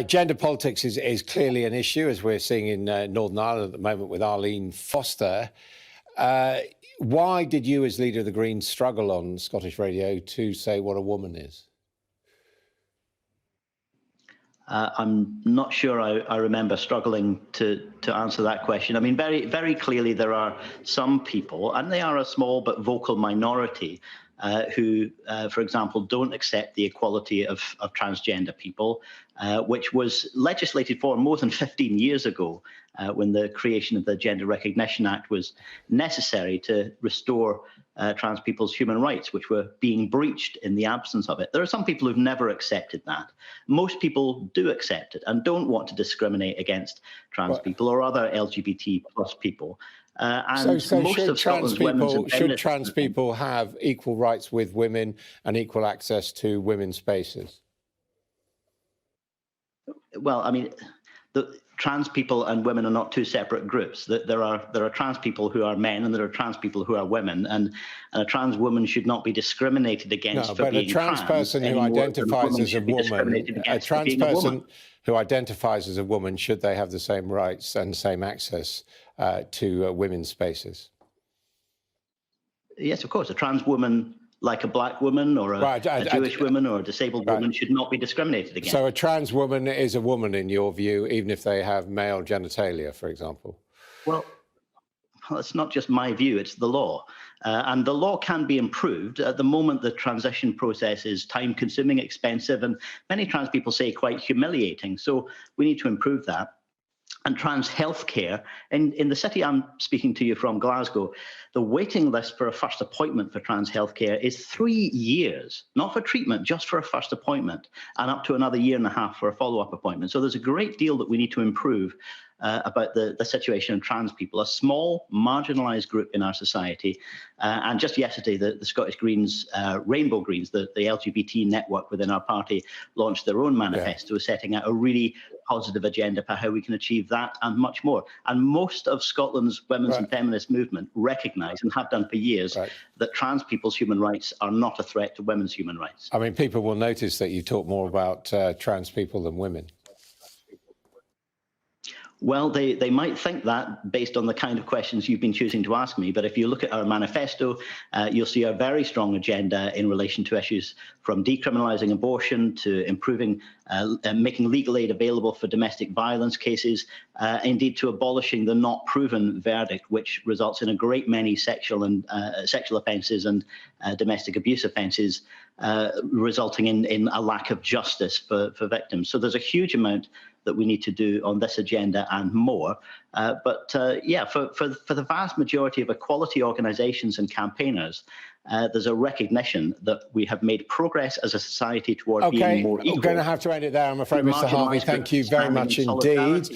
Gender politics is clearly an issue, as we're seeing in Northern Ireland at the moment with Arlene Foster. Why did you, as leader of the Greens, struggle on Scottish radio to say what a woman is? I'm not sure I remember struggling to answer that question. I mean, very clearly there are some people, and they are a small but vocal minority, who, for example, don't accept the equality of transgender people, which was legislated for more than 15 years ago, when the creation of the Gender Recognition Act was necessary to restore trans people's human rights, which were being breached in the absence of it. There are some people who've never accepted that. Most people do accept it and don't want to discriminate against trans people or other LGBT plus people. And so should trans people have equal rights with women and equal access to women's spaces? Well, I mean, the trans people and women are not two separate groups. There are trans people who are men and there are trans people who are women, and a trans woman should not be discriminated against for being trans. But a trans person who identifies as a woman, a trans person who identifies as a woman, should they have the same rights and same access to women's spaces? Yes, of course. A trans woman, like a black woman or a Jewish woman or a disabled woman, should not be discriminated against. So a trans woman is a woman in your view, even if they have male genitalia, for example? Well, it's not just my view, it's the law. And the law can be improved. At the moment, the transition process is time-consuming, expensive, and many trans people say quite humiliating. So we need to improve that. And trans healthcare, in the city I'm speaking to you from, Glasgow, the waiting list for a first appointment for trans healthcare is 3 years, not for treatment, just for a first appointment, and up to another year and a half for a follow-up appointment. So there's a great deal that we need to improve about the situation of trans people, a small, marginalised group in our society. And just yesterday, the Scottish Greens, Rainbow Greens, the LGBT network within our party, launched their own manifesto, setting out a really positive agenda for how we can achieve that and much more. And most of Scotland's women's and feminist movement recognise, and have done for years, that trans people's human rights are not a threat to women's human rights. I mean, people will notice that you talk more about trans people than women. Well, they might think that based on the kind of questions you've been choosing to ask me. But if you look at our manifesto, you'll see a very strong agenda in relation to issues from decriminalising abortion to improving, making legal aid available for domestic violence cases, indeed to abolishing the not proven verdict, which results in a great many sexual offences and domestic abuse offences, resulting in a lack of justice for victims. So there's a huge amount that we need to do on this agenda and more. Yeah, for the vast majority of equality organisations and campaigners, there's a recognition that we have made progress as a society toward being more equal. We're going to have to end it there, I'm afraid, Mr. Harvie. Thank you very much indeed.